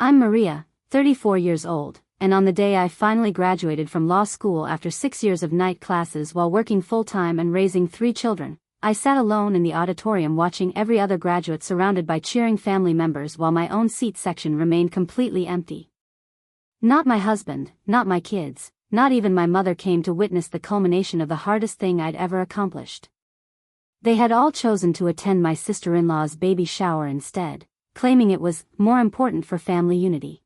I'm Maria, 34 years old, and on the day I finally graduated from law school after 6 years of night classes while working full-time and raising 3 children, I sat alone in the auditorium watching every other graduate surrounded by cheering family members while my own seat section remained completely empty. Not my husband, not my kids, not even my mother came to witness the culmination of the hardest thing I'd ever accomplished. They had all chosen to attend my sister-in-law's baby shower instead, claiming it was more important for family unity.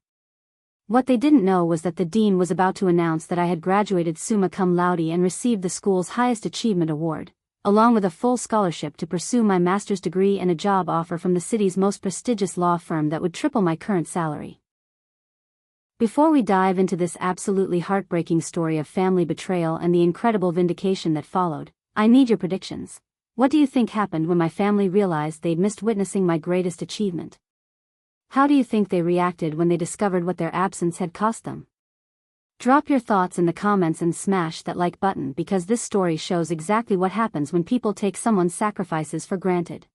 What they didn't know was that the dean was about to announce that I had graduated summa cum laude and received the school's highest achievement award, along with a full scholarship to pursue my master's degree and a job offer from the city's most prestigious law firm that would triple my current salary. Before we dive into this absolutely heartbreaking story of family betrayal and the incredible vindication that followed, I need your predictions. What do you think happened when my family realized they'd missed witnessing my greatest achievement? How do you think they reacted when they discovered what their absence had cost them? Drop your thoughts in the comments and smash that like button because this story shows exactly what happens when people take someone's sacrifices for granted.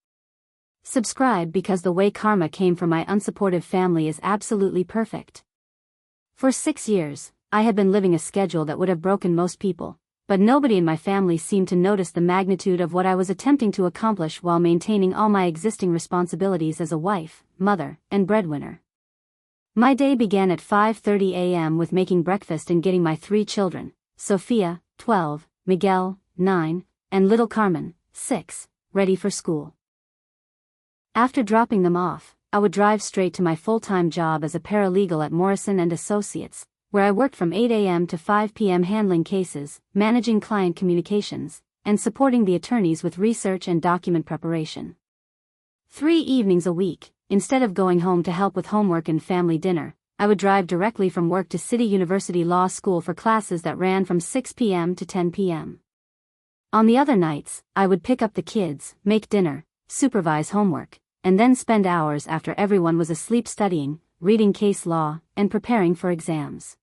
Subscribe because the way karma came for my unsupportive family is absolutely perfect. For 6 years, I had been living a schedule that would have broken most people, but nobody in my family seemed to notice the magnitude of what I was attempting to accomplish while maintaining all my existing responsibilities as a wife, mother, and breadwinner. My day began at 5:30 a.m. with making breakfast and getting my 3 children, Sophia, 12, Miguel, 9, and little Carmen, 6, ready for school. After dropping them off, I would drive straight to my full-time job as a paralegal at Morrison & Associates, where I worked from 8 a.m. to 5 p.m. handling cases, managing client communications, and supporting the attorneys with research and document preparation. 3 evenings a week, instead of going home to help with homework and family dinner, I would drive directly from work to City University Law School for classes that ran from 6 p.m. to 10 p.m. On the other nights, I would pick up the kids, make dinner, supervise homework, and then spend hours after everyone was asleep studying, reading case law, and preparing for exams.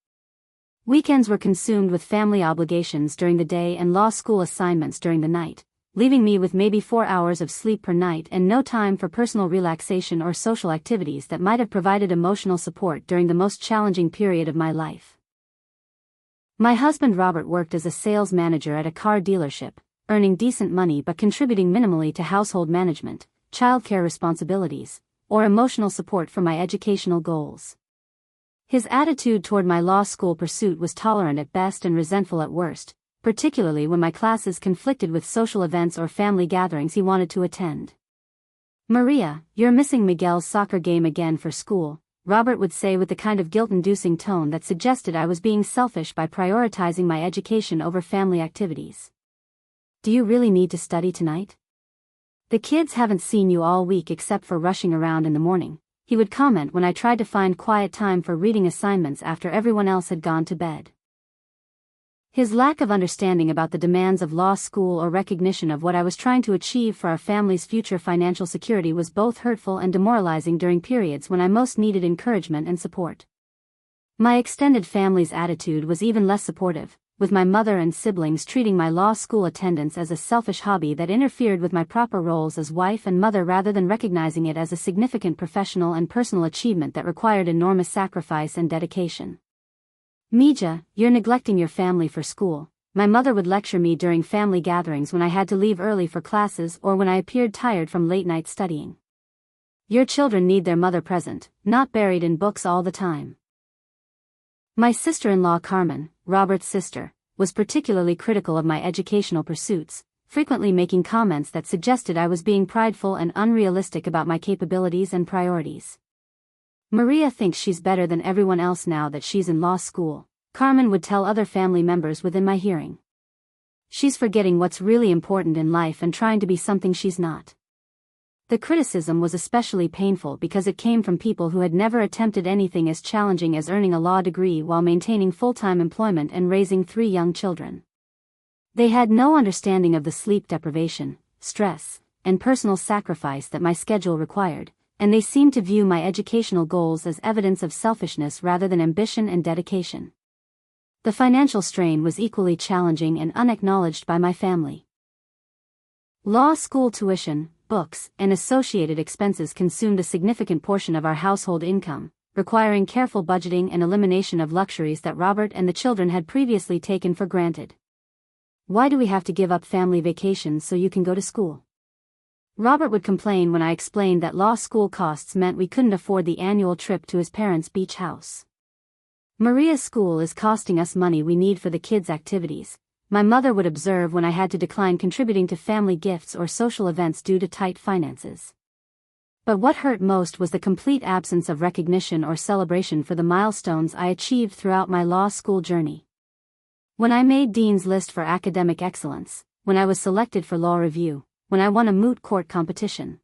Weekends were consumed with family obligations during the day and law school assignments during the night, leaving me with maybe 4 hours of sleep per night and no time for personal relaxation or social activities that might have provided emotional support during the most challenging period of my life. My husband Robert worked as a sales manager at a car dealership, earning decent money but contributing minimally to household management, childcare responsibilities, or emotional support for my educational goals. His attitude toward my law school pursuit was tolerant at best and resentful at worst, particularly when my classes conflicted with social events or family gatherings he wanted to attend. "Maria, you're missing Miguel's soccer game again for school," Robert would say with the kind of guilt-inducing tone that suggested I was being selfish by prioritizing my education over family activities. "Do you really need to study tonight? The kids haven't seen you all week except for rushing around in the morning," he would comment when I tried to find quiet time for reading assignments after everyone else had gone to bed. His lack of understanding about the demands of law school or recognition of what I was trying to achieve for our family's future financial security was both hurtful and demoralizing during periods when I most needed encouragement and support. My extended family's attitude was even less supportive, with my mother and siblings treating my law school attendance as a selfish hobby that interfered with my proper roles as wife and mother rather than recognizing it as a significant professional and personal achievement that required enormous sacrifice and dedication. "Mija, you're neglecting your family for school," my mother would lecture me during family gatherings when I had to leave early for classes or when I appeared tired from late-night studying. "Your children need their mother present, not buried in books all the time." My sister-in-law Carmen, Robert's sister, was particularly critical of my educational pursuits, frequently making comments that suggested I was being prideful and unrealistic about my capabilities and priorities. "Maria thinks she's better than everyone else now that she's in law school," Carmen would tell other family members within my hearing. "She's forgetting what's really important in life and trying to be something she's not." The criticism was especially painful because it came from people who had never attempted anything as challenging as earning a law degree while maintaining full-time employment and raising 3 young children. They had no understanding of the sleep deprivation, stress, and personal sacrifice that my schedule required, and they seemed to view my educational goals as evidence of selfishness rather than ambition and dedication. The financial strain was equally challenging and unacknowledged by my family. Law school tuition, books, and associated expenses consumed a significant portion of our household income, requiring careful budgeting and elimination of luxuries that Robert and the children had previously taken for granted. "Why do we have to give up family vacations so you can go to school?" Robert would complain when I explained that law school costs meant we couldn't afford the annual trip to his parents' beach house. "Maria's school is costing us money we need for the kids' activities," my mother would observe when I had to decline contributing to family gifts or social events due to tight finances. But what hurt most was the complete absence of recognition or celebration for the milestones I achieved throughout my law school journey. When I made Dean's List for academic excellence, when I was selected for law review, when I won a moot court competition.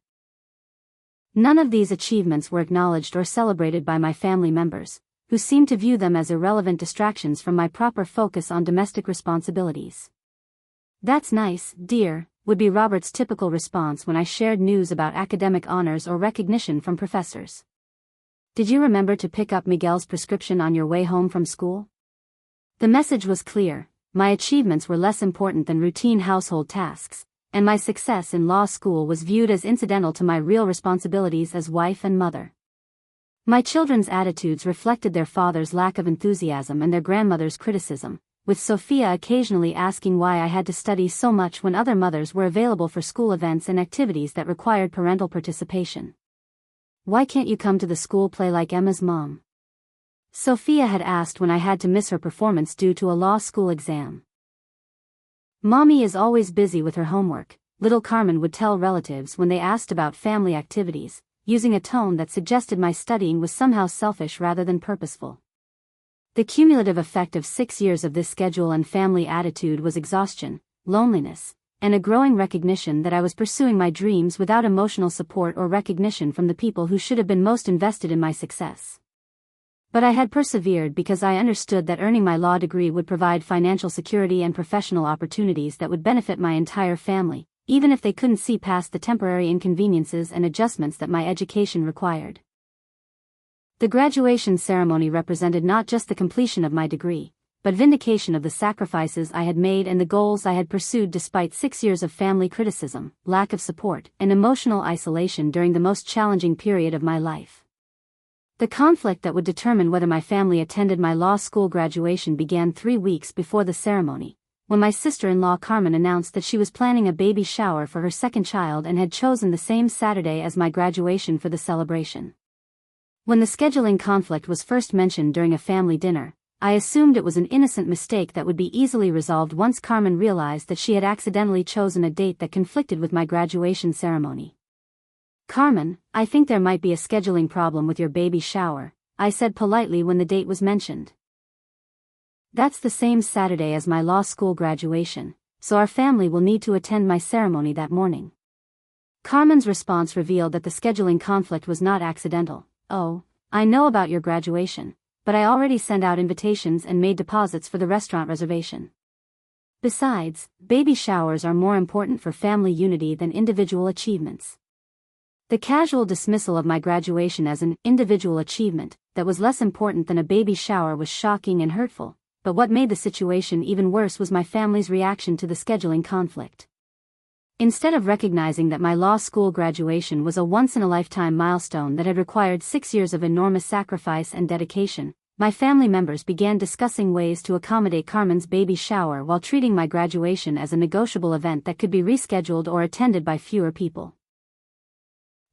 None of these achievements were acknowledged or celebrated by my family members, who seemed to view them as irrelevant distractions from my proper focus on domestic responsibilities. "That's nice, dear," would be Robert's typical response when I shared news about academic honors or recognition from professors. "Did you remember to pick up Miguel's prescription on your way home from school?" The message was clear: my achievements were less important than routine household tasks, and my success in law school was viewed as incidental to my real responsibilities as wife and mother. My children's attitudes reflected their father's lack of enthusiasm and their grandmother's criticism, with Sophia occasionally asking why I had to study so much when other mothers were available for school events and activities that required parental participation. "Why can't you come to the school play like Emma's mom?" Sophia had asked when I had to miss her performance due to a law school exam. "Mommy is always busy with her homework," little Carmen would tell relatives when they asked about family activities, using a tone that suggested my studying was somehow selfish rather than purposeful. The cumulative effect of 6 years of this schedule and family attitude was exhaustion, loneliness, and a growing recognition that I was pursuing my dreams without emotional support or recognition from the people who should have been most invested in my success. But I had persevered because I understood that earning my law degree would provide financial security and professional opportunities that would benefit my entire family, even if they couldn't see past the temporary inconveniences and adjustments that my education required. The graduation ceremony represented not just the completion of my degree, but vindication of the sacrifices I had made and the goals I had pursued despite 6 years of family criticism, lack of support, and emotional isolation during the most challenging period of my life. The conflict that would determine whether my family attended my law school graduation began 3 weeks before the ceremony, when my sister-in-law Carmen announced that she was planning a baby shower for her second child and had chosen the same Saturday as my graduation for the celebration. When the scheduling conflict was first mentioned during a family dinner, I assumed it was an innocent mistake that would be easily resolved once Carmen realized that she had accidentally chosen a date that conflicted with my graduation ceremony. "Carmen, I think there might be a scheduling problem with your baby shower," I said politely when the date was mentioned. "That's the same Saturday as my law school graduation, so our family will need to attend my ceremony that morning." Carmen's response revealed that the scheduling conflict was not accidental. "Oh, I know about your graduation, but I already sent out invitations and made deposits for the restaurant reservation. Besides, baby showers are more important for family unity than individual achievements." The casual dismissal of my graduation as an individual achievement that was less important than a baby shower was shocking and hurtful, but what made the situation even worse was my family's reaction to the scheduling conflict. Instead of recognizing that my law school graduation was a once-in-a-lifetime milestone that had required 6 years of enormous sacrifice and dedication, my family members began discussing ways to accommodate Carmen's baby shower while treating my graduation as a negotiable event that could be rescheduled or attended by fewer people.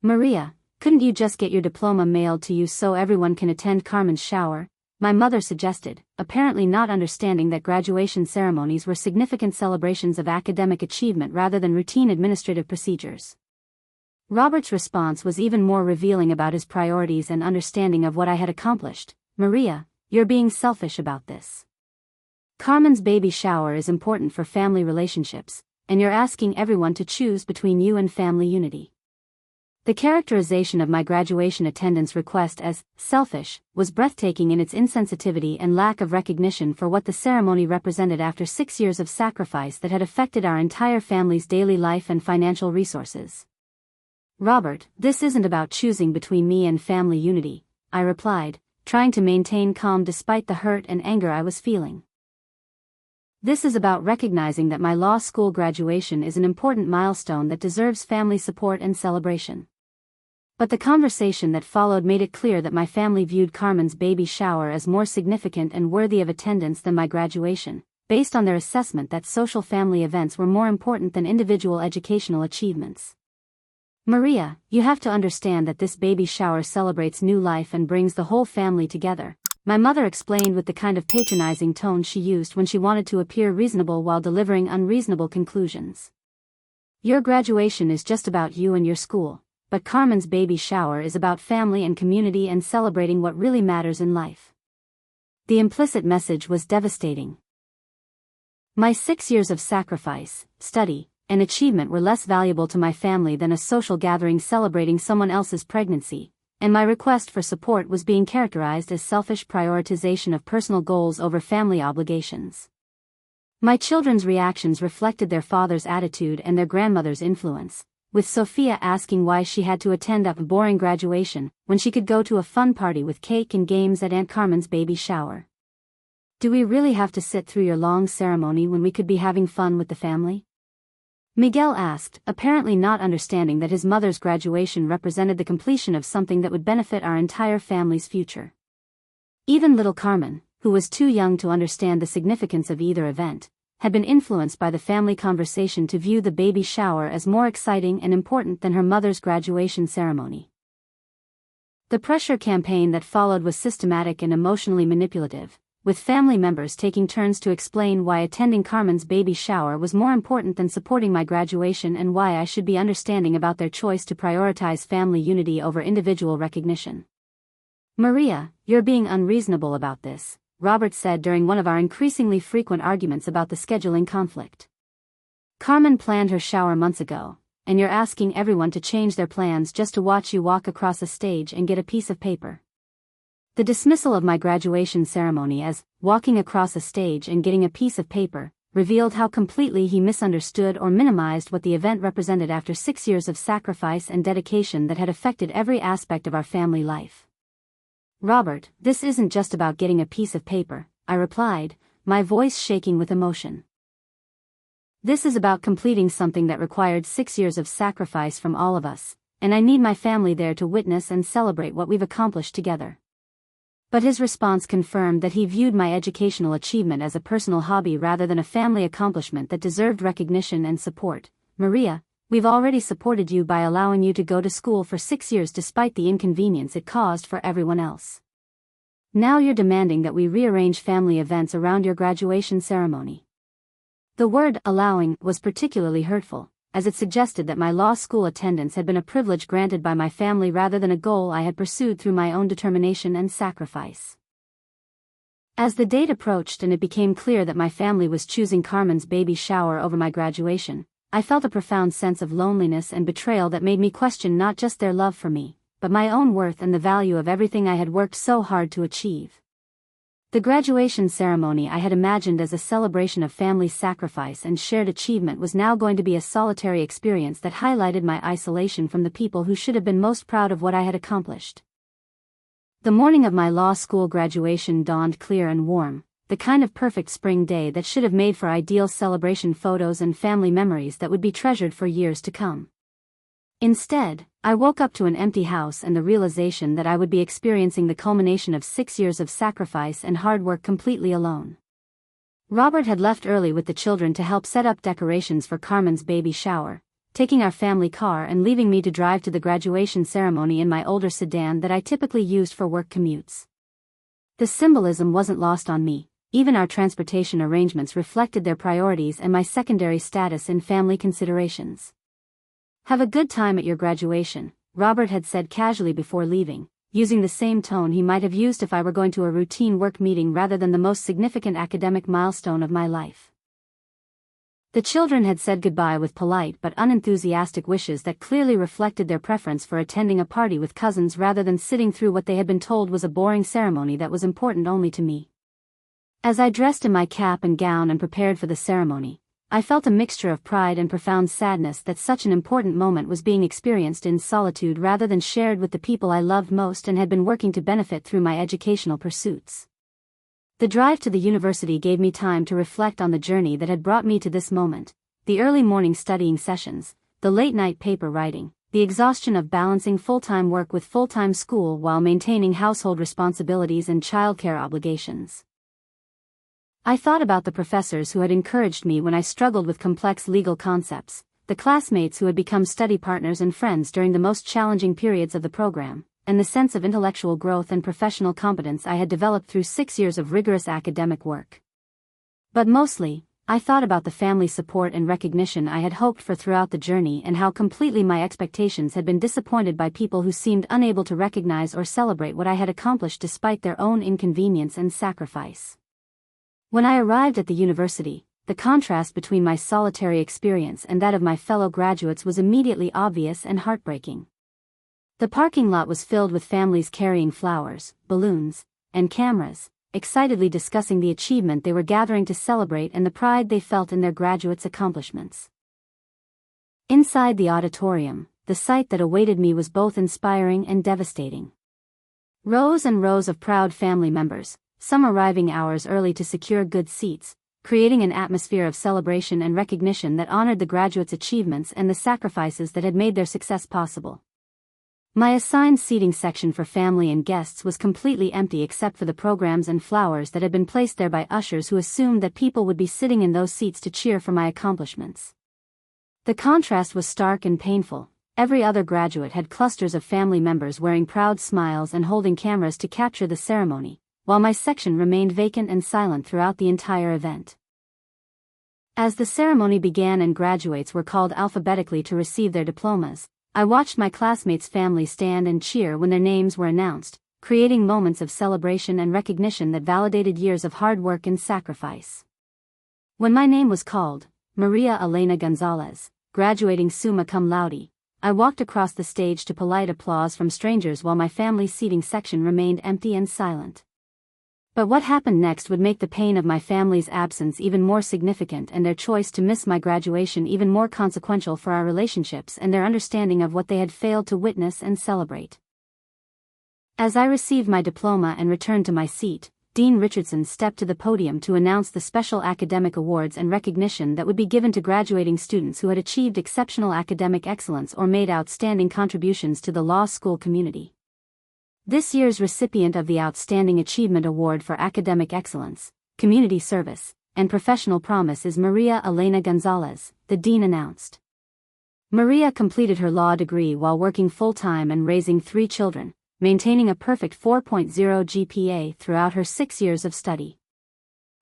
"Maria, couldn't you just get your diploma mailed to you so everyone can attend Carmen's shower?" my mother suggested, apparently not understanding that graduation ceremonies were significant celebrations of academic achievement rather than routine administrative procedures. Robert's response was even more revealing about his priorities and understanding of what I had accomplished. "Maria, you're being selfish about this. Carmen's baby shower is important for family relationships, and you're asking everyone to choose between you and family unity." The characterization of my graduation attendance request as selfish was breathtaking in its insensitivity and lack of recognition for what the ceremony represented after 6 years of sacrifice that had affected our entire family's daily life and financial resources. "Robert, this isn't about choosing between me and family unity," I replied, trying to maintain calm despite the hurt and anger I was feeling. "This is about recognizing that my law school graduation is an important milestone that deserves family support and celebration. But the conversation that followed made it clear that my family viewed Carmen's baby shower as more significant and worthy of attendance than my graduation, based on their assessment that social family events were more important than individual educational achievements. "Maria, you have to understand that this baby shower celebrates new life and brings the whole family together," my mother explained with the kind of patronizing tone she used when she wanted to appear reasonable while delivering unreasonable conclusions. "Your graduation is just about you and your school, but Carmen's baby shower is about family and community and celebrating what really matters in life." The implicit message was devastating. My 6 years of sacrifice, study, and achievement were less valuable to my family than a social gathering celebrating someone else's pregnancy, and my request for support was being characterized as selfish prioritization of personal goals over family obligations. My children's reactions reflected their father's attitude and their grandmother's influence, with Sophia asking why she had to attend a boring graduation when she could go to a fun party with cake and games at Aunt Carmen's baby shower. "Do we really have to sit through your long ceremony when we could be having fun with the family?" Miguel asked, apparently not understanding that his mother's graduation represented the completion of something that would benefit our entire family's future. Even little Carmen, who was too young to understand the significance of either event, had been influenced by the family conversation to view the baby shower as more exciting and important than her mother's graduation ceremony. The pressure campaign that followed was systematic and emotionally manipulative, with family members taking turns to explain why attending Carmen's baby shower was more important than supporting my graduation and why I should be understanding about their choice to prioritize family unity over individual recognition. "Maria, you're being unreasonable about this," Robert said during one of our increasingly frequent arguments about the scheduling conflict. "Carmen planned her shower months ago, and you're asking everyone to change their plans just to watch you walk across a stage and get a piece of paper." The dismissal of my graduation ceremony as walking across a stage and getting a piece of paper revealed how completely he misunderstood or minimized what the event represented after 6 years of sacrifice and dedication that had affected every aspect of our family life. "Robert, this isn't just about getting a piece of paper," I replied, my voice shaking with emotion. "This is about completing something that required 6 years of sacrifice from all of us, and I need my family there to witness and celebrate what we've accomplished together." But his response confirmed that he viewed my educational achievement as a personal hobby rather than a family accomplishment that deserved recognition and support. "Maria, we've already supported you by allowing you to go to school for 6 years despite the inconvenience it caused for everyone else. Now you're demanding that we rearrange family events around your graduation ceremony." The word "allowing" was particularly hurtful, as it suggested that my law school attendance had been a privilege granted by my family rather than a goal I had pursued through my own determination and sacrifice. As the date approached and it became clear that my family was choosing Carmen's baby shower over my graduation, I felt a profound sense of loneliness and betrayal that made me question not just their love for me, but my own worth and the value of everything I had worked so hard to achieve. The graduation ceremony I had imagined as a celebration of family sacrifice and shared achievement was now going to be a solitary experience that highlighted my isolation from the people who should have been most proud of what I had accomplished. The morning of my law school graduation dawned clear and warm, the kind of perfect spring day that should have made for ideal celebration photos and family memories that would be treasured for years to come. Instead, I woke up to an empty house and the realization that I would be experiencing the culmination of 6 years of sacrifice and hard work completely alone. Robert had left early with the children to help set up decorations for Carmen's baby shower, taking our family car and leaving me to drive to the graduation ceremony in my older sedan that I typically used for work commutes. The symbolism wasn't lost on me. Even our transportation arrangements reflected their priorities and my secondary status in family considerations. "Have a good time at your graduation," Robert had said casually before leaving, using the same tone he might have used if I were going to a routine work meeting rather than the most significant academic milestone of my life. The children had said goodbye with polite but unenthusiastic wishes that clearly reflected their preference for attending a party with cousins rather than sitting through what they had been told was a boring ceremony that was important only to me. As I dressed in my cap and gown and prepared for the ceremony, I felt a mixture of pride and profound sadness that such an important moment was being experienced in solitude rather than shared with the people I loved most and had been working to benefit through my educational pursuits. The drive to the university gave me time to reflect on the journey that had brought me to this moment, the early morning studying sessions, the late-night paper writing, the exhaustion of balancing full-time work with full-time school while maintaining household responsibilities and childcare obligations. I thought about the professors who had encouraged me when I struggled with complex legal concepts, the classmates who had become study partners and friends during the most challenging periods of the program, and the sense of intellectual growth and professional competence I had developed through 6 years of rigorous academic work. But mostly, I thought about the family support and recognition I had hoped for throughout the journey and how completely my expectations had been disappointed by people who seemed unable to recognize or celebrate what I had accomplished despite their own inconvenience and sacrifice. When I arrived at the university, the contrast between my solitary experience and that of my fellow graduates was immediately obvious and heartbreaking. The parking lot was filled with families carrying flowers, balloons, and cameras, excitedly discussing the achievement they were gathering to celebrate and the pride they felt in their graduates' accomplishments. Inside the auditorium, the sight that awaited me was both inspiring and devastating. Rows and rows of proud family members, some arriving hours early to secure good seats, creating an atmosphere of celebration and recognition that honored the graduates' achievements and the sacrifices that had made their success possible. My assigned seating section for family and guests was completely empty except for the programs and flowers that had been placed there by ushers who assumed that people would be sitting in those seats to cheer for my accomplishments. The contrast was stark and painful. Every other graduate had clusters of family members wearing proud smiles and holding cameras to capture the ceremony, while my section remained vacant and silent throughout the entire event. As the ceremony began and graduates were called alphabetically to receive their diplomas, I watched my classmates' families stand and cheer when their names were announced, creating moments of celebration and recognition that validated years of hard work and sacrifice. When my name was called, Maria Elena Gonzalez, graduating summa cum laude, I walked across the stage to polite applause from strangers while my family's seating section remained empty and silent. But what happened next would make the pain of my family's absence even more significant and their choice to miss my graduation even more consequential for our relationships and their understanding of what they had failed to witness and celebrate. As I received my diploma and returned to my seat, Dean Richardson stepped to the podium to announce the special academic awards and recognition that would be given to graduating students who had achieved exceptional academic excellence or made outstanding contributions to the law school community. This year's recipient of the Outstanding Achievement Award for Academic Excellence, Community Service, and Professional Promise is Maria Elena Gonzalez, the dean announced. Maria completed her law degree while working full-time and raising 3 children, maintaining a perfect 4.0 GPA throughout her 6 years of study.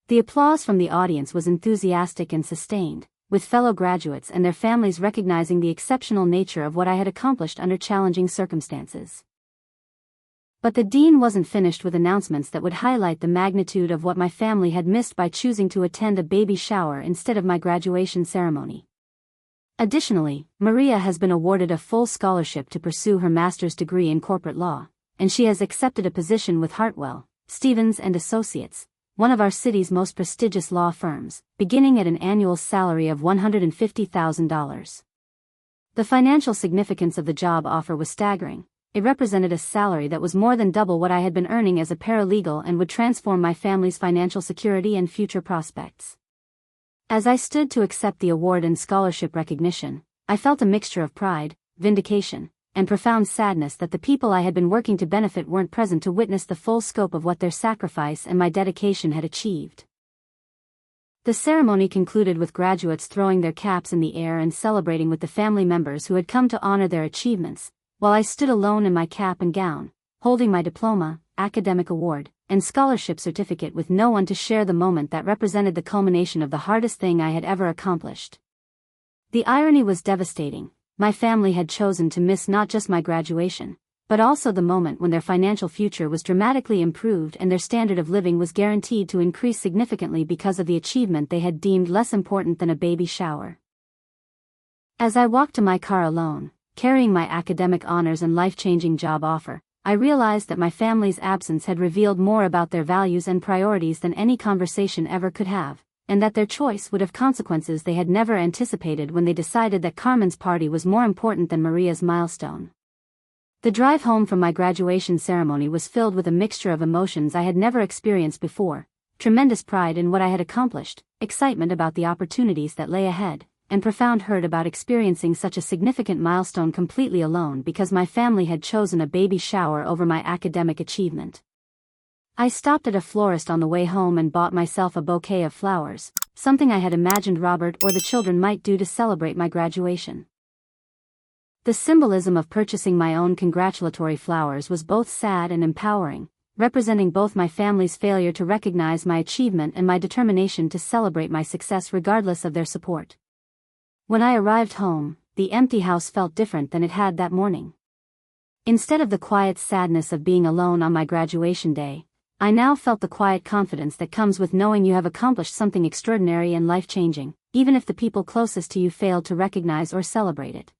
The applause from the audience was enthusiastic and sustained, with fellow graduates and their families recognizing the exceptional nature of what I had accomplished under challenging circumstances. But the dean wasn't finished with announcements that would highlight the magnitude of what my family had missed by choosing to attend a baby shower instead of my graduation ceremony. Additionally, Maria has been awarded a full scholarship to pursue her master's degree in corporate law, and she has accepted a position with Hartwell, Stevens and Associates, one of our city's most prestigious law firms, beginning at an annual salary of $150,000. The financial significance of the job offer was staggering. It represented a salary that was more than double what I had been earning as a paralegal and would transform my family's financial security and future prospects. As I stood to accept the award and scholarship recognition, I felt a mixture of pride, vindication, and profound sadness that the people I had been working to benefit weren't present to witness the full scope of what their sacrifice and my dedication had achieved. The ceremony concluded with graduates throwing their caps in the air and celebrating with the family members who had come to honor their achievements, while I stood alone in my cap and gown, holding my diploma, academic award, and scholarship certificate with no one to share the moment that represented the culmination of the hardest thing I had ever accomplished. The irony was devastating. My family had chosen to miss not just my graduation, but also the moment when their financial future was dramatically improved and their standard of living was guaranteed to increase significantly because of the achievement they had deemed less important than a baby shower. As I walked to my car alone, carrying my academic honors and life-changing job offer, I realized that my family's absence had revealed more about their values and priorities than any conversation ever could have, and that their choice would have consequences they had never anticipated when they decided that Carmen's party was more important than Maria's milestone. The drive home from my graduation ceremony was filled with a mixture of emotions I had never experienced before: tremendous pride in what I had accomplished, excitement about the opportunities that lay ahead, and profound hurt about experiencing such a significant milestone completely alone because my family had chosen a baby shower over my academic achievement. I stopped at a florist on the way home and bought myself a bouquet of flowers, something I had imagined Robert or the children might do to celebrate my graduation. The symbolism of purchasing my own congratulatory flowers was both sad and empowering, representing both my family's failure to recognize my achievement and my determination to celebrate my success regardless of their support. When I arrived home, the empty house felt different than it had that morning. Instead of the quiet sadness of being alone on my graduation day, I now felt the quiet confidence that comes with knowing you have accomplished something extraordinary and life-changing, even if the people closest to you failed to recognize or celebrate it.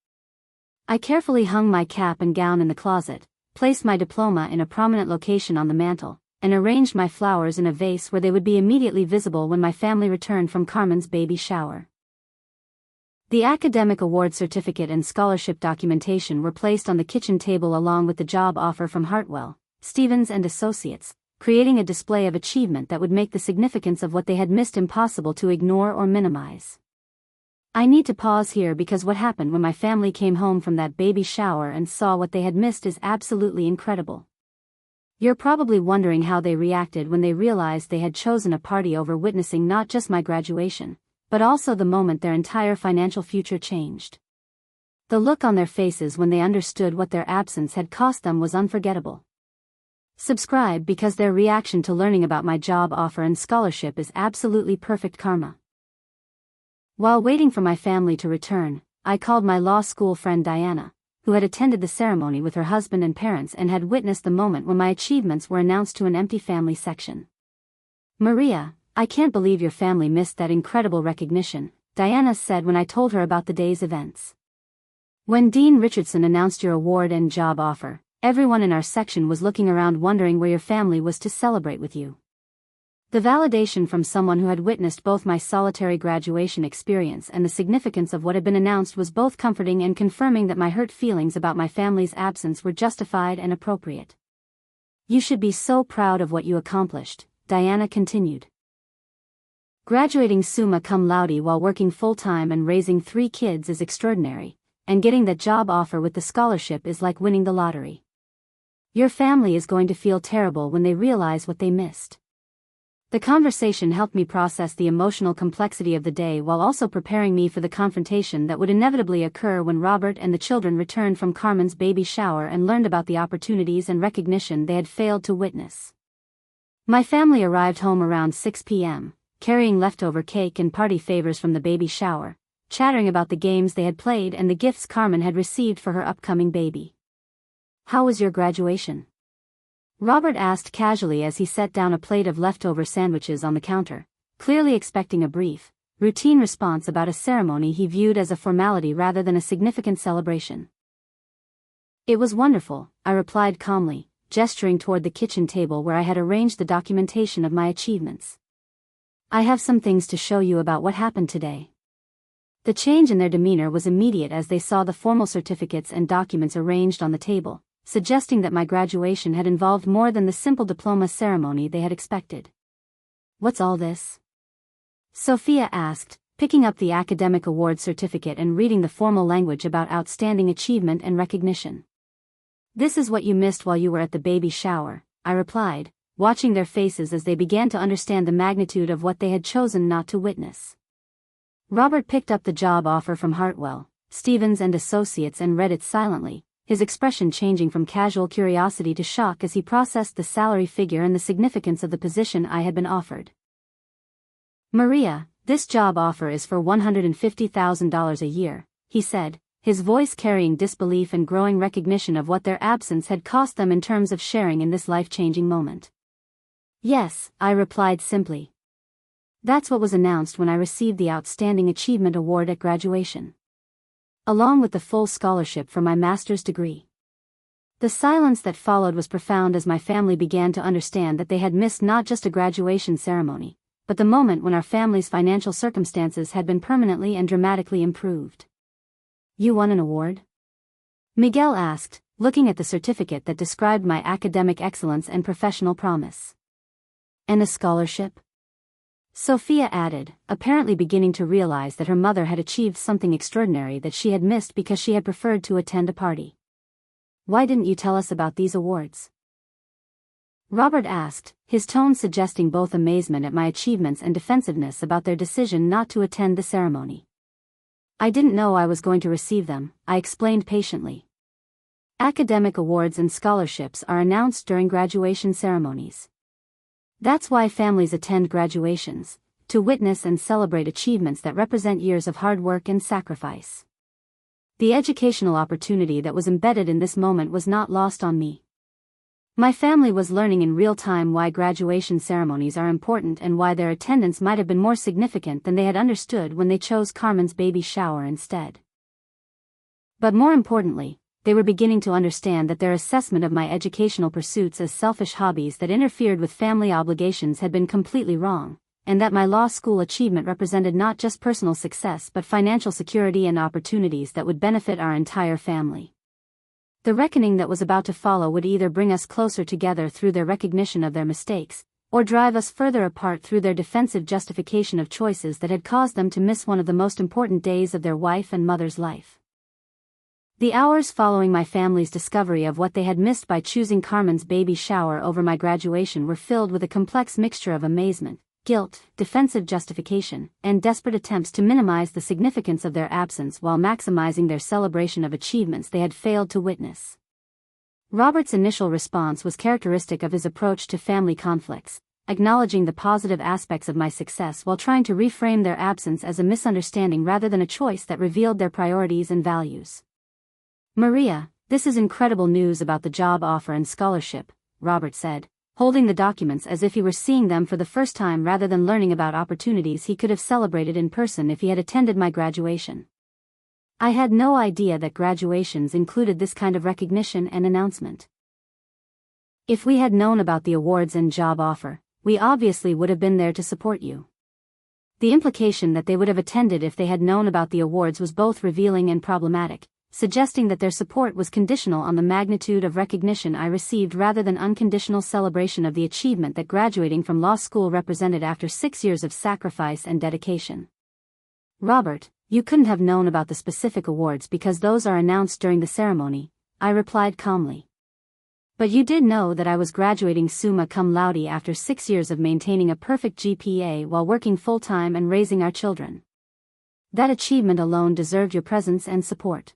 I carefully hung my cap and gown in the closet, placed my diploma in a prominent location on the mantel, and arranged my flowers in a vase where they would be immediately visible when my family returned from Carmen's baby shower. The academic award certificate and scholarship documentation were placed on the kitchen table along with the job offer from Hartwell, Stevens and Associates, creating a display of achievement that would make the significance of what they had missed impossible to ignore or minimize. I need to pause here because what happened when my family came home from that baby shower and saw what they had missed is absolutely incredible. You're probably wondering how they reacted when they realized they had chosen a party over witnessing not just my graduation, but also the moment their entire financial future changed. The look on their faces when they understood what their absence had cost them was unforgettable. Subscribe because their reaction to learning about my job offer and scholarship is absolutely perfect karma. While waiting for my family to return, I called my law school friend Diana, who had attended the ceremony with her husband and parents and had witnessed the moment when my achievements were announced to an empty family section. "Maria, I can't believe your family missed that incredible recognition," Diana said when I told her about the day's events. "When Dean Richardson announced your award and job offer, everyone in our section was looking around wondering where your family was to celebrate with you." The validation from someone who had witnessed both my solitary graduation experience and the significance of what had been announced was both comforting and confirming that my hurt feelings about my family's absence were justified and appropriate. "You should be so proud of what you accomplished," Diana continued. "Graduating summa cum laude while working full-time and raising 3 kids is extraordinary, and getting that job offer with the scholarship is like winning the lottery. Your family is going to feel terrible when they realize what they missed." The conversation helped me process the emotional complexity of the day while also preparing me for the confrontation that would inevitably occur when Robert and the children returned from Carmen's baby shower and learned about the opportunities and recognition they had failed to witness. My family arrived home around 6 p.m., carrying leftover cake and party favors from the baby shower, chattering about the games they had played and the gifts Carmen had received for her upcoming baby. "How was your graduation?" Robert asked casually as he set down a plate of leftover sandwiches on the counter, clearly expecting a brief, routine response about a ceremony he viewed as a formality rather than a significant celebration. "It was wonderful," I replied calmly, gesturing toward the kitchen table where I had arranged the documentation of my achievements. "I have some things to show you about what happened today." The change in their demeanor was immediate as they saw the formal certificates and documents arranged on the table, suggesting that my graduation had involved more than the simple diploma ceremony they had expected. "What's all this?" Sophia asked, picking up the academic award certificate and reading the formal language about outstanding achievement and recognition. "This is what you missed while you were at the baby shower," I replied, watching their faces as they began to understand the magnitude of what they had chosen not to witness. Robert picked up the job offer from Hartwell, Stevens and Associates and read it silently, his expression changing from casual curiosity to shock as he processed the salary figure and the significance of the position I had been offered. "Maria, this job offer is for $150,000 a year," he said, his voice carrying disbelief and growing recognition of what their absence had cost them in terms of sharing in this life-changing moment. "Yes," I replied simply. "That's what was announced when I received the Outstanding Achievement Award at graduation, along with the full scholarship for my master's degree." The silence that followed was profound as my family began to understand that they had missed not just a graduation ceremony, but the moment when our family's financial circumstances had been permanently and dramatically improved. "You won an award?" Miguel asked, looking at the certificate that described my academic excellence and professional promise. "And a scholarship?" Sophia added, apparently beginning to realize that her mother had achieved something extraordinary that she had missed because she had preferred to attend a party. "Why didn't you tell us about these awards?" Robert asked, his tone suggesting both amazement at my achievements and defensiveness about their decision not to attend the ceremony. "I didn't know I was going to receive them," I explained patiently. "Academic awards and scholarships are announced during graduation ceremonies. That's why families attend graduations, to witness and celebrate achievements that represent years of hard work and sacrifice." The educational opportunity that was embedded in this moment was not lost on me. My family was learning in real time why graduation ceremonies are important and why their attendance might have been more significant than they had understood when they chose Carmen's baby shower instead. But more importantly, they were beginning to understand that their assessment of my educational pursuits as selfish hobbies that interfered with family obligations had been completely wrong, and that my law school achievement represented not just personal success but financial security and opportunities that would benefit our entire family. The reckoning that was about to follow would either bring us closer together through their recognition of their mistakes, or drive us further apart through their defensive justification of choices that had caused them to miss one of the most important days of their wife and mother's life. The hours following my family's discovery of what they had missed by choosing Carmen's baby shower over my graduation were filled with a complex mixture of amazement, guilt, defensive justification, and desperate attempts to minimize the significance of their absence while maximizing their celebration of achievements they had failed to witness. Robert's initial response was characteristic of his approach to family conflicts, acknowledging the positive aspects of my success while trying to reframe their absence as a misunderstanding rather than a choice that revealed their priorities and values. "Maria, this is incredible news about the job offer and scholarship," Robert said, holding the documents as if he were seeing them for the first time rather than learning about opportunities he could have celebrated in person if he had attended my graduation. "I had no idea that graduations included this kind of recognition and announcement. If we had known about the awards and job offer, we obviously would have been there to support you." The implication that they would have attended if they had known about the awards was both revealing and problematic, suggesting that their support was conditional on the magnitude of recognition I received rather than unconditional celebration of the achievement that graduating from law school represented after 6 years of sacrifice and dedication. "Robert, you couldn't have known about the specific awards because those are announced during the ceremony," I replied calmly. "But you did know that I was graduating summa cum laude after 6 years of maintaining a perfect GPA while working full-time and raising our children. That achievement alone deserved your presence and support."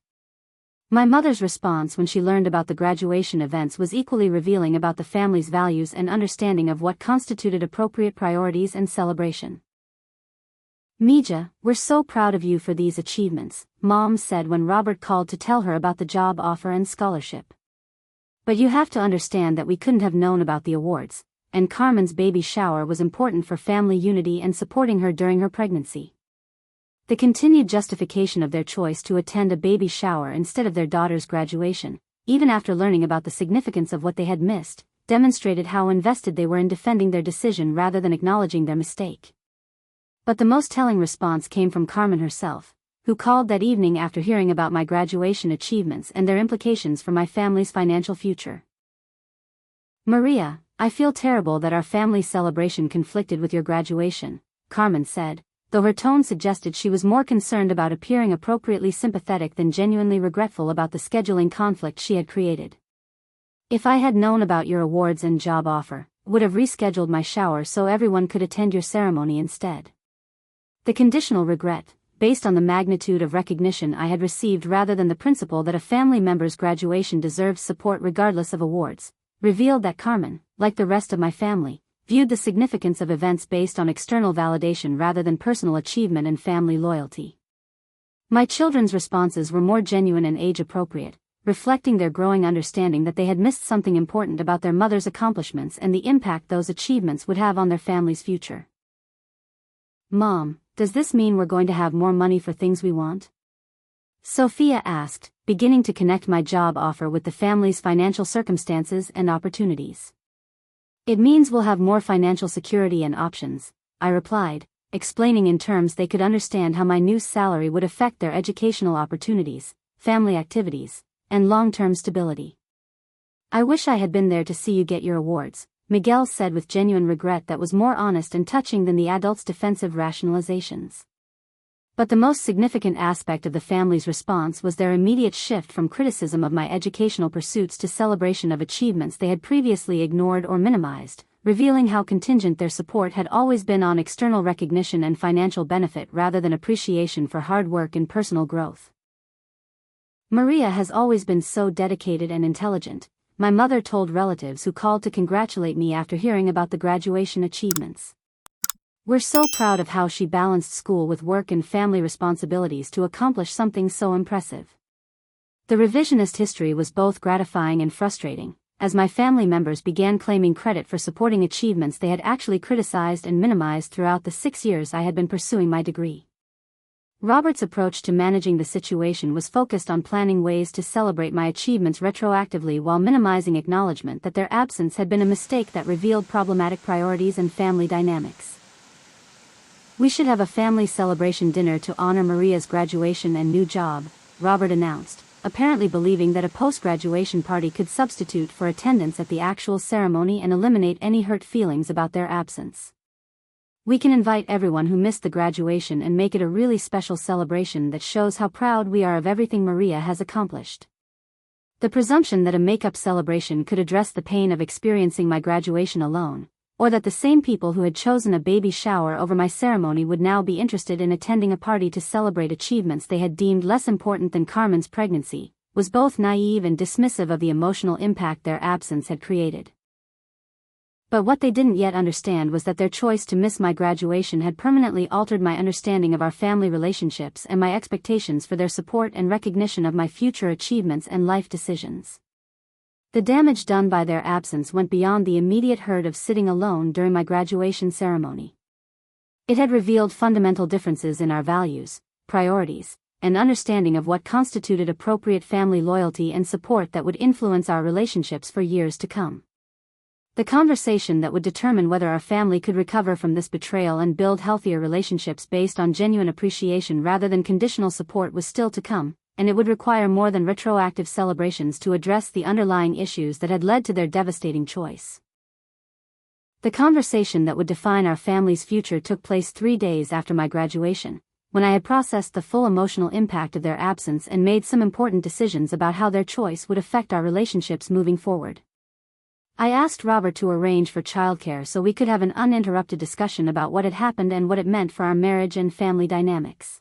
My mother's response when she learned about the graduation events was equally revealing about the family's values and understanding of what constituted appropriate priorities and celebration. "Mija, we're so proud of you for these achievements," Mom said when Robert called to tell her about the job offer and scholarship. "But you have to understand that we couldn't have known about the awards, and Carmen's baby shower was important for family unity and supporting her during her pregnancy." The continued justification of their choice to attend a baby shower instead of their daughter's graduation, even after learning about the significance of what they had missed, demonstrated how invested they were in defending their decision rather than acknowledging their mistake. But the most telling response came from Carmen herself, who called that evening after hearing about my graduation achievements and their implications for my family's financial future. "Maria, I feel terrible that our family celebration conflicted with your graduation," Carmen said, though her tone suggested she was more concerned about appearing appropriately sympathetic than genuinely regretful about the scheduling conflict she had created. "If I had known about your awards and job offer, would have rescheduled my shower so everyone could attend your ceremony instead." The conditional regret, based on the magnitude of recognition I had received rather than the principle that a family member's graduation deserved support regardless of awards, revealed that Carmen, like the rest of my family, viewed the significance of events based on external validation rather than personal achievement and family loyalty. My children's responses were more genuine and age-appropriate, reflecting their growing understanding that they had missed something important about their mother's accomplishments and the impact those achievements would have on their family's future. "Mom, does this mean we're going to have more money for things we want?" Sophia asked, beginning to connect my job offer with the family's financial circumstances and opportunities. "It means we'll have more financial security and options," I replied, explaining in terms they could understand how my new salary would affect their educational opportunities, family activities, and long-term stability. "I wish I had been there to see you get your awards," Miguel said with genuine regret that was more honest and touching than the adult's defensive rationalizations. But the most significant aspect of the family's response was their immediate shift from criticism of my educational pursuits to celebration of achievements they had previously ignored or minimized, revealing how contingent their support had always been on external recognition and financial benefit rather than appreciation for hard work and personal growth. Maria has always been so dedicated and intelligent, my mother told relatives who called to congratulate me after hearing about the graduation achievements. We're so proud of how she balanced school with work and family responsibilities to accomplish something so impressive. The revisionist history was both gratifying and frustrating, as my family members began claiming credit for supporting achievements they had actually criticized and minimized throughout the 6 years I had been pursuing my degree. Robert's approach to managing the situation was focused on planning ways to celebrate my achievements retroactively while minimizing acknowledgement that their absence had been a mistake that revealed problematic priorities and family dynamics. "We should have a family celebration dinner to honor Maria's graduation and new job," Robert announced, apparently believing that a post-graduation party could substitute for attendance at the actual ceremony and eliminate any hurt feelings about their absence. "We can invite everyone who missed the graduation and make it a really special celebration that shows how proud we are of everything Maria has accomplished." The presumption that a make-up celebration could address the pain of experiencing my graduation alone, or that the same people who had chosen a baby shower over my ceremony would now be interested in attending a party to celebrate achievements they had deemed less important than Carmen's pregnancy, was both naive and dismissive of the emotional impact their absence had created. But what they didn't yet understand was that their choice to miss my graduation had permanently altered my understanding of our family relationships and my expectations for their support and recognition of my future achievements and life decisions. The damage done by their absence went beyond the immediate hurt of sitting alone during my graduation ceremony. It had revealed fundamental differences in our values, priorities, and understanding of what constituted appropriate family loyalty and support that would influence our relationships for years to come. The conversation that would determine whether our family could recover from this betrayal and build healthier relationships based on genuine appreciation rather than conditional support was still to come, and it would require more than retroactive celebrations to address the underlying issues that had led to their devastating choice. The conversation that would define our family's future took place 3 days after my graduation, when I had processed the full emotional impact of their absence and made some important decisions about how their choice would affect our relationships moving forward. I asked Robert to arrange for childcare so we could have an uninterrupted discussion about what had happened and what it meant for our marriage and family dynamics.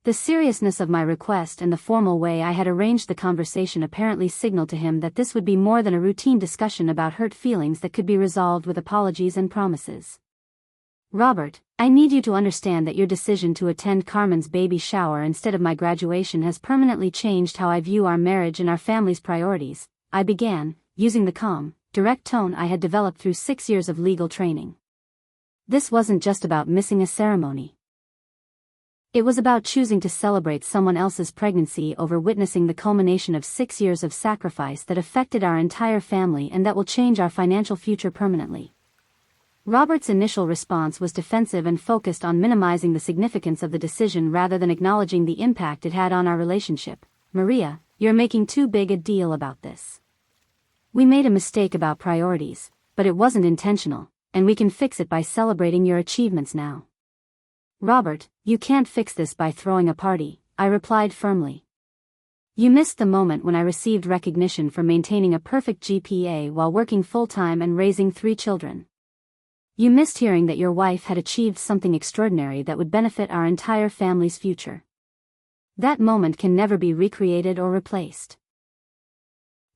The seriousness of my request and the formal way I had arranged the conversation apparently signaled to him that this would be more than a routine discussion about hurt feelings that could be resolved with apologies and promises. "Robert, I need you to understand that your decision to attend Carmen's baby shower instead of my graduation has permanently changed how I view our marriage and our family's priorities," I began, using the calm, direct tone I had developed through 6 years of legal training. This wasn't just about missing a ceremony. It was about choosing to celebrate someone else's pregnancy over witnessing the culmination of 6 years of sacrifice that affected our entire family and that will change our financial future permanently. Robert's initial response was defensive and focused on minimizing the significance of the decision rather than acknowledging the impact it had on our relationship. "Maria, you're making too big a deal about this. We made a mistake about priorities, but it wasn't intentional, and we can fix it by celebrating your achievements now." "Robert, you can't fix this by throwing a party," I replied firmly. "You missed the moment when I received recognition for maintaining a perfect GPA while working full-time and raising 3 children. You missed hearing that your wife had achieved something extraordinary that would benefit our entire family's future. That moment can never be recreated or replaced."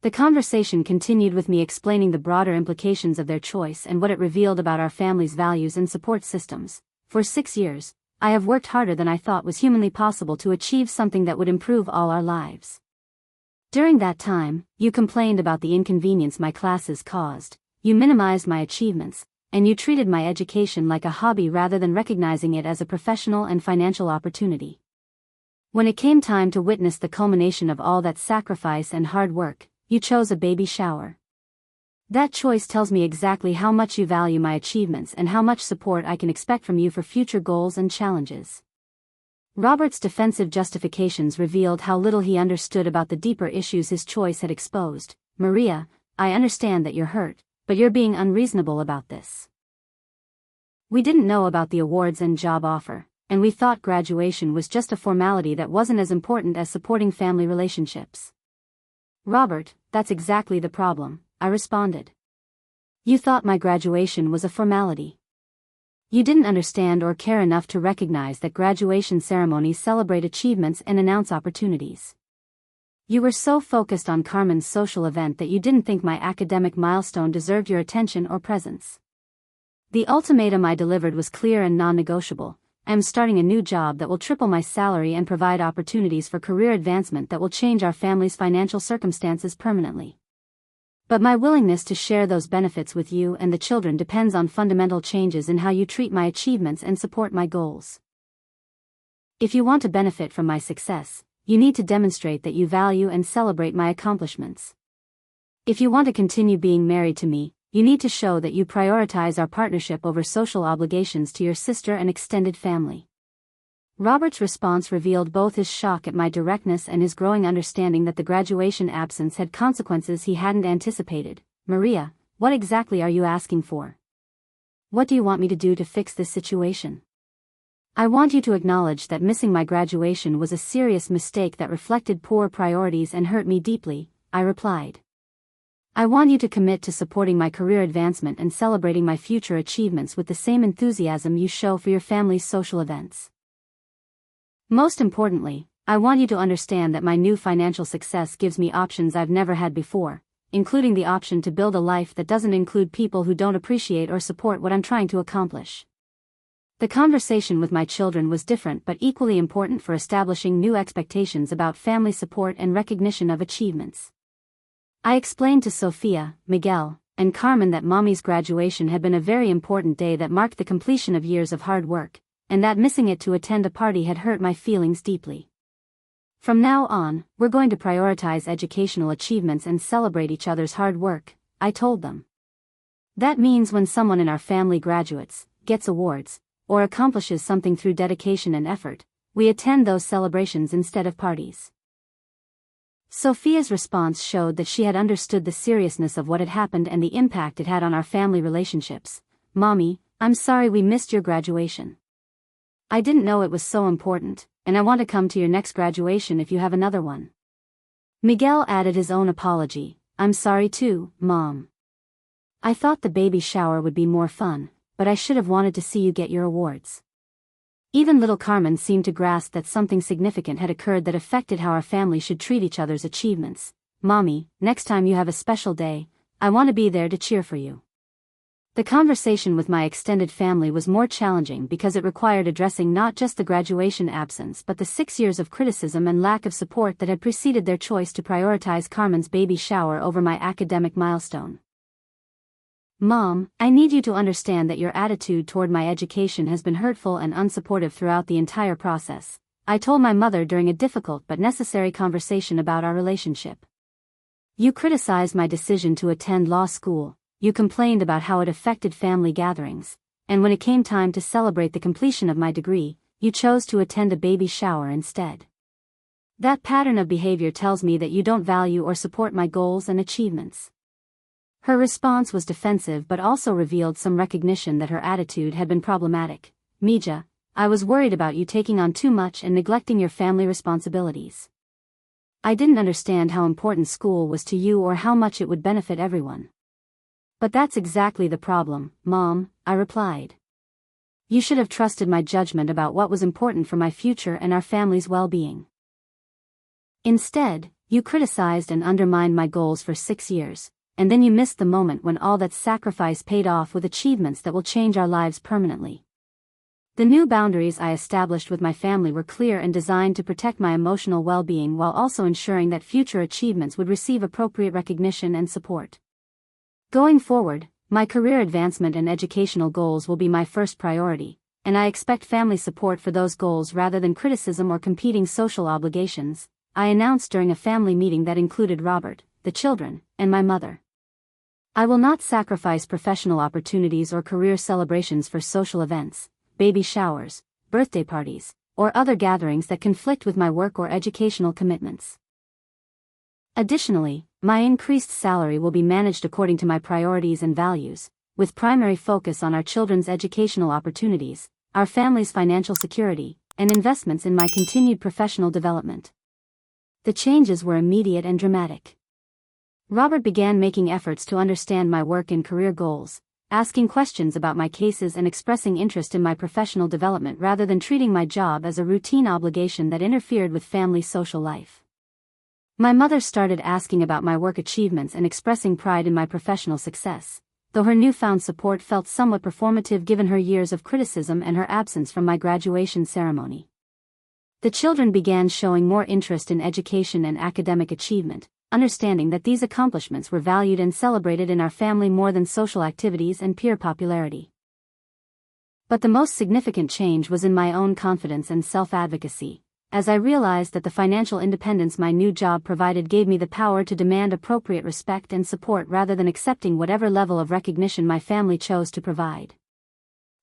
The conversation continued with me explaining the broader implications of their choice and what it revealed about our family's values and support systems. "For 6 years, I have worked harder than I thought was humanly possible to achieve something that would improve all our lives. During that time, you complained about the inconvenience my classes caused, you minimized my achievements, and you treated my education like a hobby rather than recognizing it as a professional and financial opportunity. When it came time to witness the culmination of all that sacrifice and hard work, you chose a baby shower. That choice tells me exactly how much you value my achievements and how much support I can expect from you for future goals and challenges." Robert's defensive justifications revealed how little he understood about the deeper issues his choice had exposed. "Maria, I understand that you're hurt, but you're being unreasonable about this. We didn't know about the awards and job offer, and we thought graduation was just a formality that wasn't as important as supporting family relationships. Robert, that's exactly the problem, I responded. You thought my graduation was a formality. You didn't understand or care enough to recognize that graduation ceremonies celebrate achievements and announce opportunities. You were so focused on Carmen's social event that you didn't think my academic milestone deserved your attention or presence. The ultimatum I delivered was clear and non-negotiable. I am starting a new job that will triple my salary and provide opportunities for career advancement that will change our family's financial circumstances permanently. But my willingness to share those benefits with you and the children depends on fundamental changes in how you treat my achievements and support my goals. If you want to benefit from my success, you need to demonstrate that you value and celebrate my accomplishments. If you want to continue being married to me, you need to show that you prioritize our partnership over social obligations to your sister and extended family. Robert's response revealed both his shock at my directness and his growing understanding that the graduation absence had consequences he hadn't anticipated. Maria, what exactly are you asking for? What do you want me to do to fix this situation? I want you to acknowledge that missing my graduation was a serious mistake that reflected poor priorities and hurt me deeply, I replied. I want you to commit to supporting my career advancement and celebrating my future achievements with the same enthusiasm you show for your family's social events. Most importantly, I want you to understand that my new financial success gives me options I've never had before, including the option to build a life that doesn't include people who don't appreciate or support what I'm trying to accomplish. The conversation with my children was different but equally important for establishing new expectations about family support and recognition of achievements. I explained to Sophia, Miguel, and Carmen that Mommy's graduation had been a very important day that marked the completion of years of hard work, and that missing it to attend a party had hurt my feelings deeply. From now on, we're going to prioritize educational achievements and celebrate each other's hard work, I told them. That means when someone in our family graduates, gets awards, or accomplishes something through dedication and effort, we attend those celebrations instead of parties. Sophia's response showed that she had understood the seriousness of what had happened and the impact it had on our family relationships. Mommy, I'm sorry we missed your graduation. I didn't know it was so important, and I want to come to your next graduation if you have another one. Miguel added his own apology. I'm sorry too, Mom. I thought the baby shower would be more fun, but I should have wanted to see you get your awards. Even little Carmen seemed to grasp that something significant had occurred that affected how our family should treat each other's achievements. Mommy, next time you have a special day, I want to be there to cheer for you. The conversation with my extended family was more challenging because it required addressing not just the graduation absence but the 6 years of criticism and lack of support that had preceded their choice to prioritize Carmen's baby shower over my academic milestone. Mom, I need you to understand that your attitude toward my education has been hurtful and unsupportive throughout the entire process, I told my mother during a difficult but necessary conversation about our relationship. You criticized my decision to attend law school. You complained about how it affected family gatherings, and when it came time to celebrate the completion of my degree, you chose to attend a baby shower instead. That pattern of behavior tells me that you don't value or support my goals and achievements. Her response was defensive but also revealed some recognition that her attitude had been problematic. Mija, I was worried about you taking on too much and neglecting your family responsibilities. I didn't understand how important school was to you or how much it would benefit everyone. But that's exactly the problem, Mom, I replied. You should have trusted my judgment about what was important for my future and our family's well-being. Instead, you criticized and undermined my goals for 6 years, and then you missed the moment when all that sacrifice paid off with achievements that will change our lives permanently. The new boundaries I established with my family were clear and designed to protect my emotional well-being while also ensuring that future achievements would receive appropriate recognition and support. Going forward, my career advancement and educational goals will be my first priority, and I expect family support for those goals rather than criticism or competing social obligations, I announced during a family meeting that included Robert, the children, and my mother. I will not sacrifice professional opportunities or career celebrations for social events, baby showers, birthday parties, or other gatherings that conflict with my work or educational commitments. Additionally, my increased salary will be managed according to my priorities and values, with primary focus on our children's educational opportunities, our family's financial security, and investments in my continued professional development. The changes were immediate and dramatic. Robert began making efforts to understand my work and career goals, asking questions about my cases and expressing interest in my professional development rather than treating my job as a routine obligation that interfered with family social life. My mother started asking about my work achievements and expressing pride in my professional success, though her newfound support felt somewhat performative given her years of criticism and her absence from my graduation ceremony. The children began showing more interest in education and academic achievement, understanding that these accomplishments were valued and celebrated in our family more than social activities and peer popularity. But the most significant change was in my own confidence and self-advocacy, as I realized that the financial independence my new job provided gave me the power to demand appropriate respect and support rather than accepting whatever level of recognition my family chose to provide.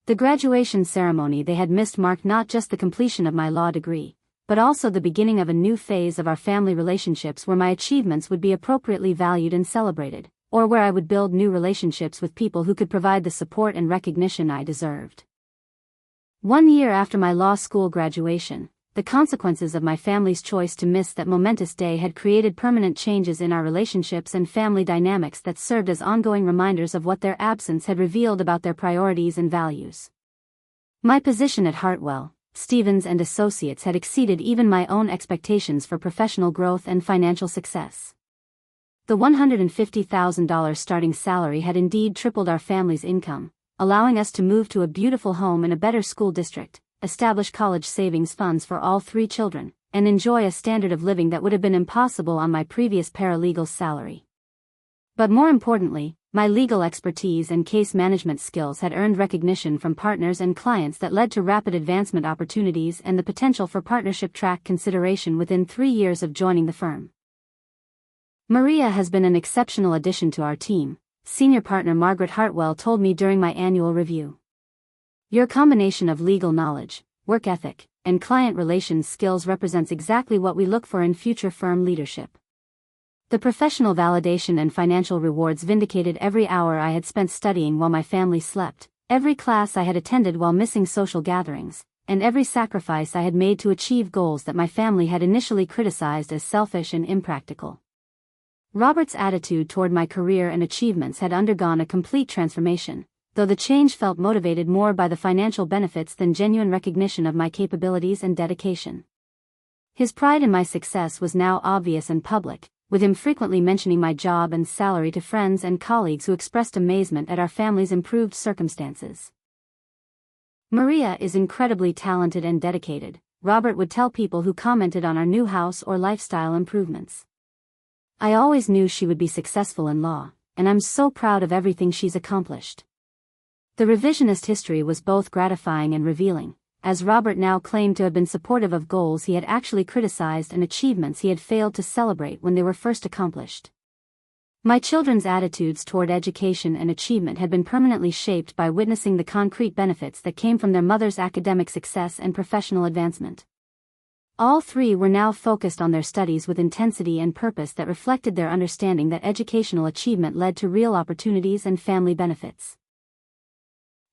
The graduation ceremony they had missed marked not just the completion of my law degree, but also the beginning of a new phase of our family relationships where my achievements would be appropriately valued and celebrated, or where I would build new relationships with people who could provide the support and recognition I deserved. 1 year after my law school graduation, the consequences of my family's choice to miss that momentous day had created permanent changes in our relationships and family dynamics that served as ongoing reminders of what their absence had revealed about their priorities and values. My position at Hartwell, Stevens and Associates had exceeded even my own expectations for professional growth and financial success. The $150,000 starting salary had indeed tripled our family's income, allowing us to move to a beautiful home in a better school district, establish college savings funds for all 3 children, and enjoy a standard of living that would have been impossible on my previous paralegal's salary. But more importantly, my legal expertise and case management skills had earned recognition from partners and clients that led to rapid advancement opportunities and the potential for partnership track consideration within 3 years of joining the firm. Maria has been an exceptional addition to our team, senior partner Margaret Hartwell told me during my annual review. Your combination of legal knowledge, work ethic, and client relations skills represents exactly what we look for in future firm leadership. The professional validation and financial rewards vindicated every hour I had spent studying while my family slept, every class I had attended while missing social gatherings, and every sacrifice I had made to achieve goals that my family had initially criticized as selfish and impractical. Robert's attitude toward my career and achievements had undergone a complete transformation, though the change felt motivated more by the financial benefits than genuine recognition of my capabilities and dedication. His pride in my success was now obvious and public, with him frequently mentioning my job and salary to friends and colleagues who expressed amazement at our family's improved circumstances. Maria is incredibly talented and dedicated, Robert would tell people who commented on our new house or lifestyle improvements. I always knew she would be successful in law, and I'm so proud of everything she's accomplished. The revisionist history was both gratifying and revealing, as Robert now claimed to have been supportive of goals he had actually criticized and achievements he had failed to celebrate when they were first accomplished. My children's attitudes toward education and achievement had been permanently shaped by witnessing the concrete benefits that came from their mother's academic success and professional advancement. All 3 were now focused on their studies with intensity and purpose that reflected their understanding that educational achievement led to real opportunities and family benefits.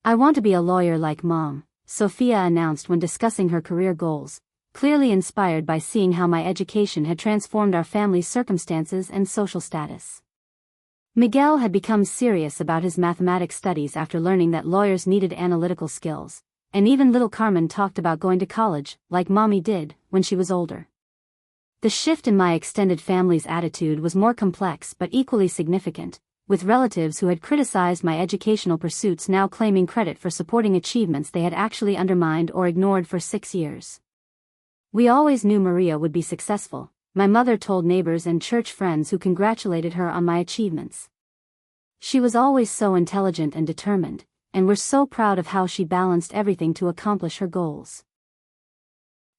I want to be a lawyer like Mom, Sophia announced when discussing her career goals, clearly inspired by seeing how my education had transformed our family's circumstances and social status. Miguel had become serious about his mathematics studies after learning that lawyers needed analytical skills, and even little Carmen talked about going to college, like Mommy did, when she was older. The shift in my extended family's attitude was more complex but equally significant, with relatives who had criticized my educational pursuits now claiming credit for supporting achievements they had actually undermined or ignored for 6 years. We always knew Maria would be successful, my mother told neighbors and church friends who congratulated her on my achievements. She was always so intelligent and determined, and we're so proud of how she balanced everything to accomplish her goals.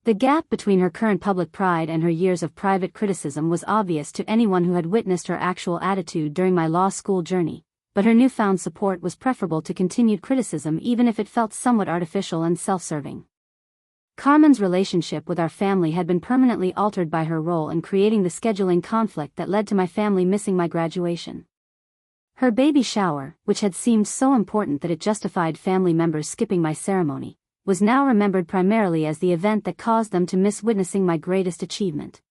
The gap between her current public pride and her years of private criticism was obvious to anyone who had witnessed her actual attitude during my law school journey, but her newfound support was preferable to continued criticism even if it felt somewhat artificial and self-serving. Carmen's relationship with our family had been permanently altered by her role in creating the scheduling conflict that led to my family missing my graduation. Her baby shower, which had seemed so important that it justified family members skipping my ceremony, was now remembered primarily as the event that caused them to miss witnessing my greatest achievement.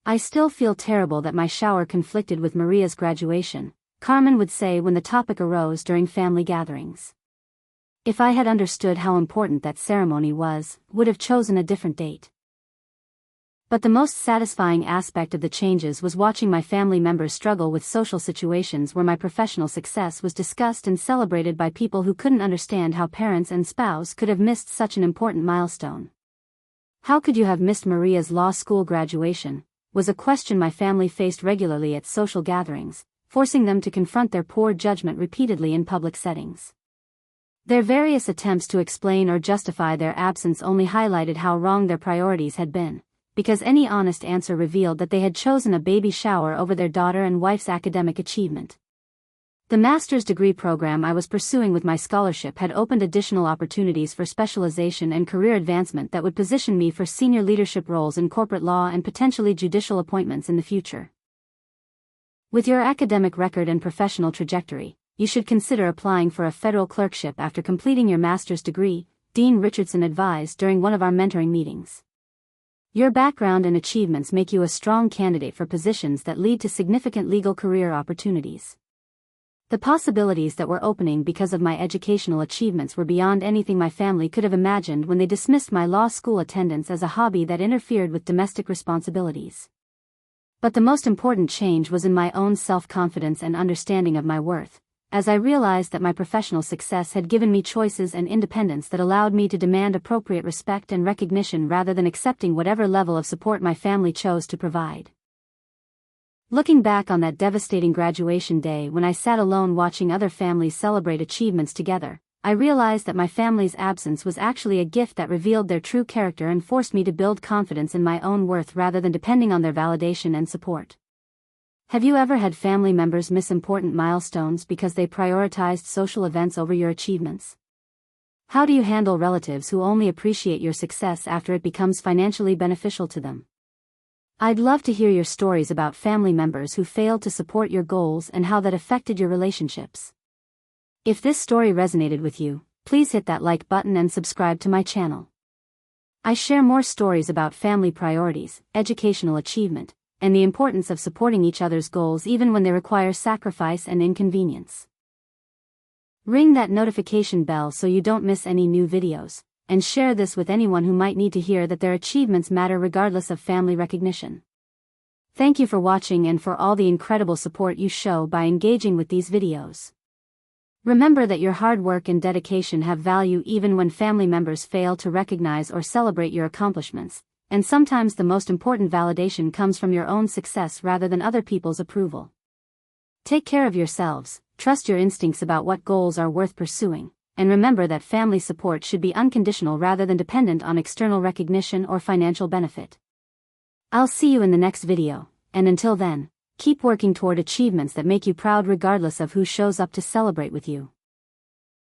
"I still feel terrible that my shower conflicted with Maria's graduation," Carmen would say when the topic arose during family gatherings. "If I had understood how important that ceremony was, would have chosen a different date." But the most satisfying aspect of the changes was watching my family members struggle with social situations where my professional success was discussed and celebrated by people who couldn't understand how parents and spouse could have missed such an important milestone. "How could you have missed Maria's law school graduation?" was a question my family faced regularly at social gatherings, forcing them to confront their poor judgment repeatedly in public settings. Their various attempts to explain or justify their absence only highlighted how wrong their priorities had been, because any honest answer revealed that they had chosen a baby shower over their daughter and wife's academic achievement. The master's degree program I was pursuing with my scholarship had opened additional opportunities for specialization and career advancement that would position me for senior leadership roles in corporate law and potentially judicial appointments in the future. With your academic record and professional trajectory, you should consider applying for a federal clerkship after completing your master's degree, Dean Richardson advised during one of our mentoring meetings. Your background and achievements make you a strong candidate for positions that lead to significant legal career opportunities. The possibilities that were opening because of my educational achievements were beyond anything my family could have imagined when they dismissed my law school attendance as a hobby that interfered with domestic responsibilities. But the most important change was in my own self-confidence and understanding of my worth, as I realized that my professional success had given me choices and independence that allowed me to demand appropriate respect and recognition rather than accepting whatever level of support my family chose to provide. Looking back on that devastating graduation day when I sat alone watching other families celebrate achievements together, I realized that my family's absence was actually a gift that revealed their true character and forced me to build confidence in my own worth rather than depending on their validation and support. Have you ever had family members miss important milestones because they prioritized social events over your achievements? How do you handle relatives who only appreciate your success after it becomes financially beneficial to them? I'd love to hear your stories about family members who failed to support your goals and how that affected your relationships. If this story resonated with you, please hit that like button and subscribe to my channel. I share more stories about family priorities, educational achievement, and the importance of supporting each other's goals even when they require sacrifice and inconvenience. Ring that notification bell so you don't miss any new videos, and share this with anyone who might need to hear that their achievements matter regardless of family recognition. Thank you for watching and for all the incredible support you show by engaging with these videos. Remember that your hard work and dedication have value even when family members fail to recognize or celebrate your accomplishments, and sometimes the most important validation comes from your own success rather than other people's approval. Take care of yourselves, trust your instincts about what goals are worth pursuing, and remember that family support should be unconditional rather than dependent on external recognition or financial benefit. I'll see you in the next video, and until then, keep working toward achievements that make you proud regardless of who shows up to celebrate with you.